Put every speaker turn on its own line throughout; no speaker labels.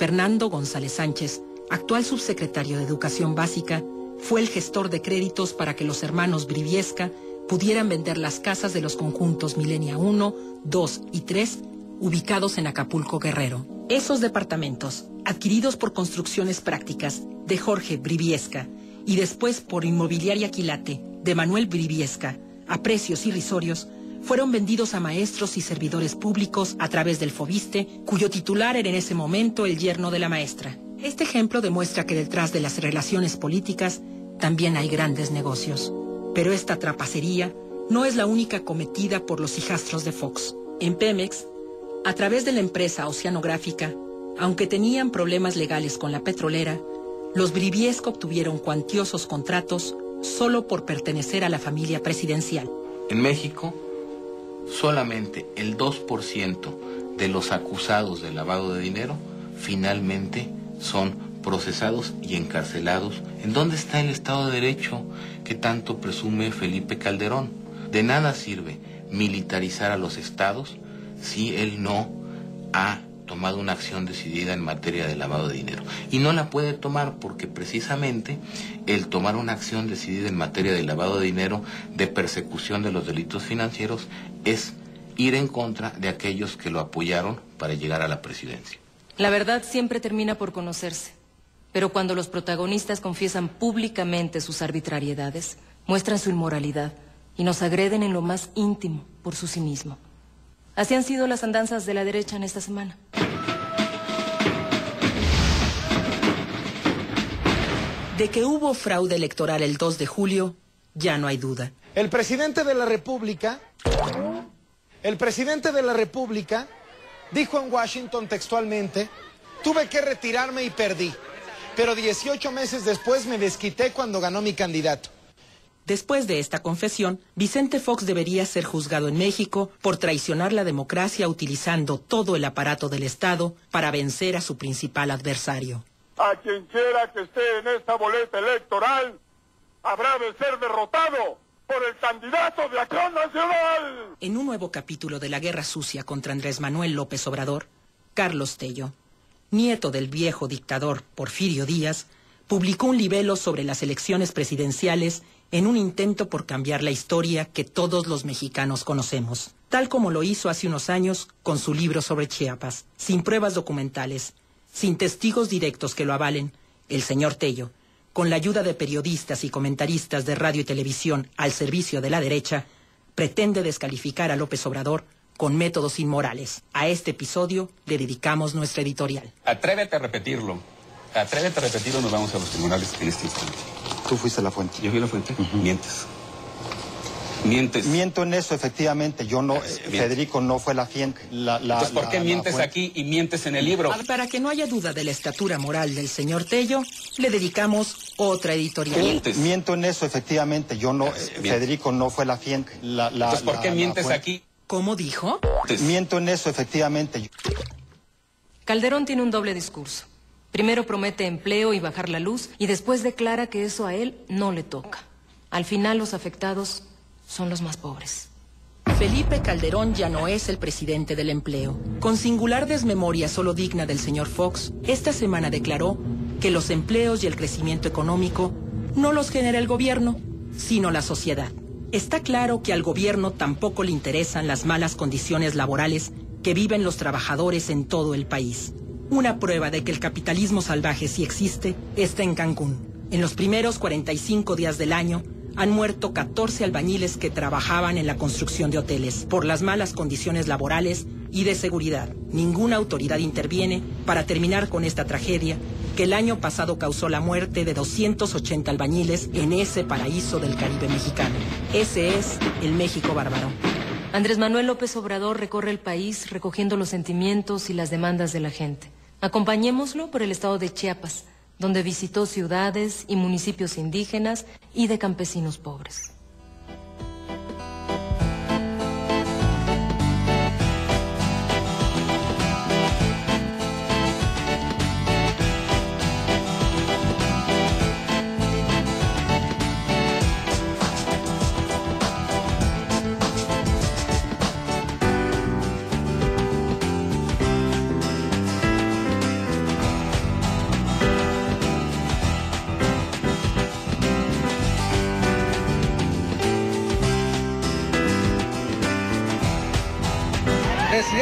Fernando González Sánchez, actual subsecretario de Educación Básica, fue el gestor de créditos para que los hermanos Briviesca pudieran vender las casas de los conjuntos Milenia 1, 2 y 3, ubicados en Acapulco, Guerrero. Esos departamentos, adquiridos por Construcciones Prácticas de Jorge Briviesca y después por Inmobiliaria Quilate de Manuel Briviesca, a precios irrisorios, fueron vendidos a maestros y servidores públicos a través del Fobiste, cuyo titular era en ese momento el yerno de la maestra. Este ejemplo demuestra que detrás de las relaciones políticas también hay grandes negocios. Pero esta trapacería no es la única cometida por los hijastros de Fox. En Pemex, a través de la empresa oceanográfica, aunque tenían problemas legales con la petrolera, los Briviesca obtuvieron cuantiosos contratos solo por pertenecer a la familia presidencial.
En México, solamente el 2% de los acusados de lavado de dinero finalmente son procesados y encarcelados. ¿En dónde está el Estado de Derecho que tanto presume Felipe Calderón? De nada sirve militarizar a los estados si él no ha tomado una acción decidida en materia de lavado de dinero. Y no la puede tomar porque precisamente el tomar una acción decidida en materia de lavado de dinero, de persecución de los delitos financieros, es ir en contra de aquellos que lo apoyaron para llegar a la presidencia.
La verdad siempre termina por conocerse, pero cuando los protagonistas confiesan públicamente sus arbitrariedades, muestran su inmoralidad y nos agreden en lo más íntimo por su cinismo. Así han sido las andanzas de la derecha en esta semana.
De que hubo fraude electoral el 2 de julio, ya no hay duda.
El presidente de la República dijo en Washington textualmente: tuve que retirarme y perdí, pero 18 meses después me desquité cuando ganó mi candidato.
Después de esta confesión, Vicente Fox debería ser juzgado en México por traicionar la democracia utilizando todo el aparato del Estado para vencer a su principal adversario.
A quien quiera que esté en esta boleta electoral, habrá de ser derrotado por el candidato de Acción Nacional.
En un nuevo capítulo de la guerra sucia contra Andrés Manuel López Obrador, Carlos Tello, nieto del viejo dictador Porfirio Díaz, publicó un libelo sobre las elecciones presidenciales en un intento por cambiar la historia que todos los mexicanos conocemos, tal como lo hizo hace unos años con su libro sobre Chiapas. Sin pruebas documentales, sin testigos directos que lo avalen, el señor Tello, con la ayuda de periodistas y comentaristas de radio y televisión al servicio de la derecha, pretende descalificar a López Obrador con métodos inmorales. A este episodio le dedicamos nuestra editorial.
Atrévete a repetirlo. Atrévete a repetirlo, nos vamos a los tribunales en este instante.
Tú fuiste a la fuente.
Yo fui a la fuente. Mientes. Mientes.
Miento en eso, efectivamente. Yo no, Federico no fue la fuente.
Entonces, ¿por qué mientes aquí y mientes en el libro?
Para que no haya duda de la estatura moral del señor Tello, le dedicamos otra editorial.
Mientes.
Miento en eso, efectivamente. Yo no, Federico no fue la fuente.
Entonces, ¿por qué mientes aquí?
¿Cómo dijo?
Miento en eso, efectivamente.
Calderón tiene un doble discurso. Primero promete empleo y bajar la luz, y después declara que eso a él no le toca. Al final, los afectados son los más pobres.
Felipe Calderón ya no es el presidente del empleo. Con singular desmemoria solo digna del señor Fox, esta semana declaró que los empleos y el crecimiento económico no los genera el gobierno, sino la sociedad. Está claro que al gobierno tampoco le interesan las malas condiciones laborales que viven los trabajadores en todo el país. Una prueba de que el capitalismo salvaje sí existe está en Cancún. En los primeros 45 días del año han muerto 14 albañiles que trabajaban en la construcción de hoteles por las malas condiciones laborales y de seguridad. Ninguna autoridad interviene para terminar con esta tragedia que el año pasado causó la muerte de 280 albañiles en ese paraíso del Caribe mexicano. Ese es el México bárbaro.
Andrés Manuel López Obrador recorre el país recogiendo los sentimientos y las demandas de la gente. Acompañémoslo por el estado de Chiapas, donde visitó ciudades y municipios indígenas y de campesinos pobres.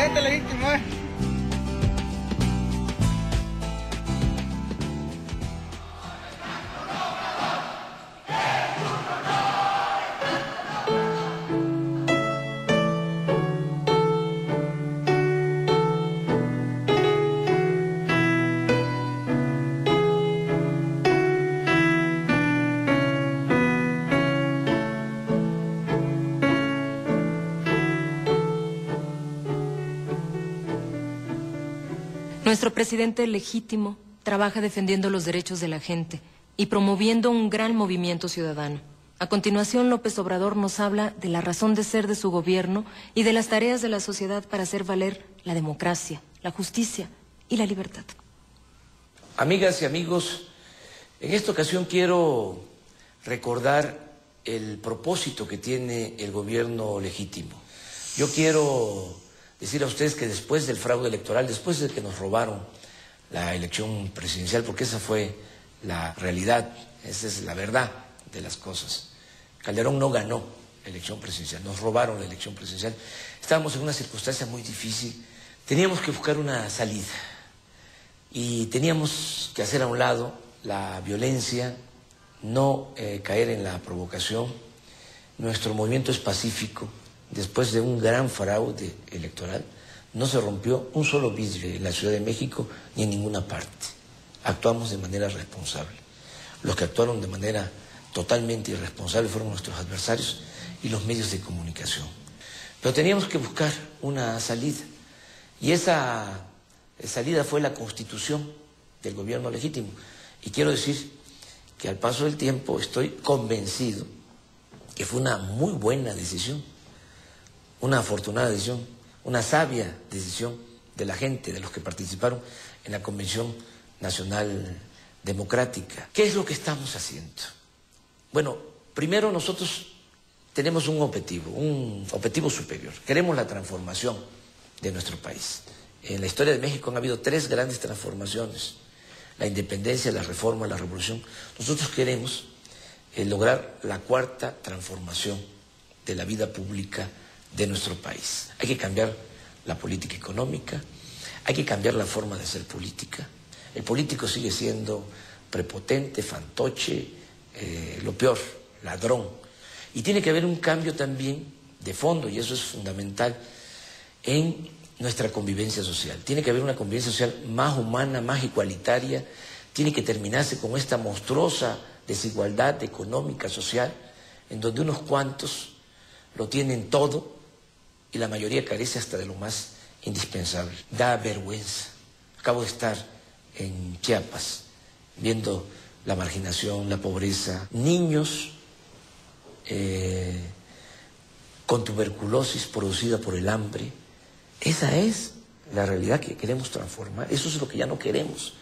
presidente legítimo,
Nuestro presidente legítimo trabaja defendiendo los derechos de la gente y promoviendo un gran movimiento ciudadano. A continuación, López Obrador nos habla de la razón de ser de su gobierno y de las tareas de la sociedad para hacer valer la democracia, la justicia y la libertad.
Amigas y amigos, en esta ocasión quiero recordar el propósito que tiene el gobierno legítimo. Yo quiero decir a ustedes que después del fraude electoral, después de que nos robaron la elección presidencial, porque esa fue la realidad, esa es la verdad de las cosas. Calderón no ganó la elección presidencial, nos robaron la elección presidencial. Estábamos en una circunstancia muy difícil, teníamos que buscar una salida y teníamos que hacer a un lado la violencia, no caer en la provocación. Nuestro movimiento es pacífico. Después de un gran fraude electoral, no se rompió un solo vidrio en la Ciudad de México ni en ninguna parte. Actuamos de manera responsable. Los que actuaron de manera totalmente irresponsable fueron nuestros adversarios y los medios de comunicación. Pero teníamos que buscar una salida, y esa salida fue la constitución del gobierno legítimo. Y quiero decir que al paso del tiempo estoy convencido que fue una muy buena decisión, una afortunada decisión, una sabia decisión de la gente, de los que participaron en la Convención Nacional Democrática. ¿Qué es lo que estamos haciendo? Bueno, primero nosotros tenemos un objetivo superior. Queremos la transformación de nuestro país. En la historia de México han habido 3 grandes transformaciones: la independencia, la reforma, la revolución. Nosotros queremos lograr la 4ª transformación de la vida pública de nuestro país. Hay que cambiar la política económica, hay que cambiar la forma de hacer política. El político sigue siendo prepotente, fantoche, lo peor, ladrón. Y tiene que haber un cambio también de fondo, y eso es fundamental, en nuestra convivencia social. Tiene que haber una convivencia social más humana, más igualitaria. Tiene que terminarse con esta monstruosa desigualdad económica, social, en donde unos cuantos lo tienen todo y la mayoría carece hasta de lo más indispensable. Da vergüenza. Acabo de estar en Chiapas viendo la marginación, la pobreza, niños con tuberculosis producida por el hambre. Esa es la realidad que queremos transformar. Eso es lo que ya no queremos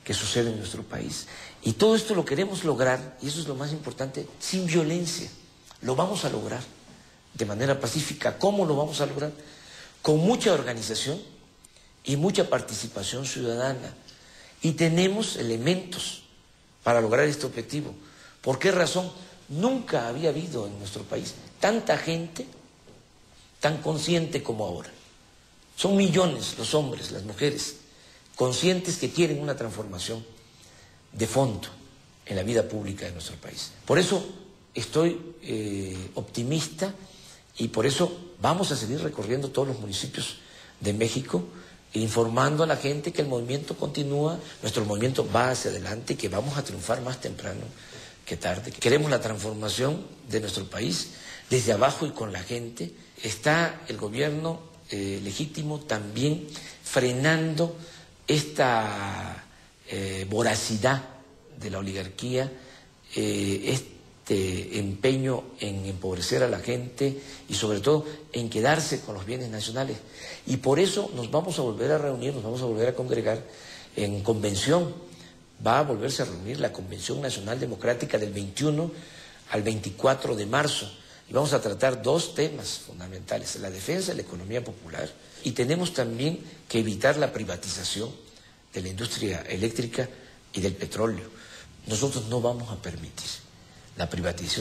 que suceda en nuestro país. Y todo esto lo queremos lograr, y eso es lo más importante, sin violencia. Lo vamos a lograr de manera pacífica. ¿Cómo lo vamos a lograr? Con mucha organización y mucha participación ciudadana. Y tenemos elementos para lograr este objetivo. ¿Por qué razón? Nunca había habido en nuestro país tanta gente tan consciente como ahora. Son millones los hombres, las mujeres, conscientes que quieren una transformación de fondo en la vida pública de nuestro país. Por eso estoy optimista, y por eso vamos a seguir recorriendo todos los municipios de México, informando a la gente que el movimiento continúa, nuestro movimiento va hacia adelante, que vamos a triunfar más temprano que tarde. Queremos la transformación de nuestro país desde abajo y con la gente. Está el gobierno legítimo también frenando esta voracidad de la oligarquía, este empeño en empobrecer a la gente y sobre todo en quedarse con los bienes nacionales. Y por eso nos vamos a volver a reunir, nos vamos a volver a congregar en convención. Va a volverse a reunir la Convención Nacional Democrática del 21 al 24 de marzo. Y vamos a tratar 2 temas fundamentales: la defensa de la economía popular, y tenemos también que evitar la privatización de la industria eléctrica y del petróleo. Nosotros no vamos a permitir la privatización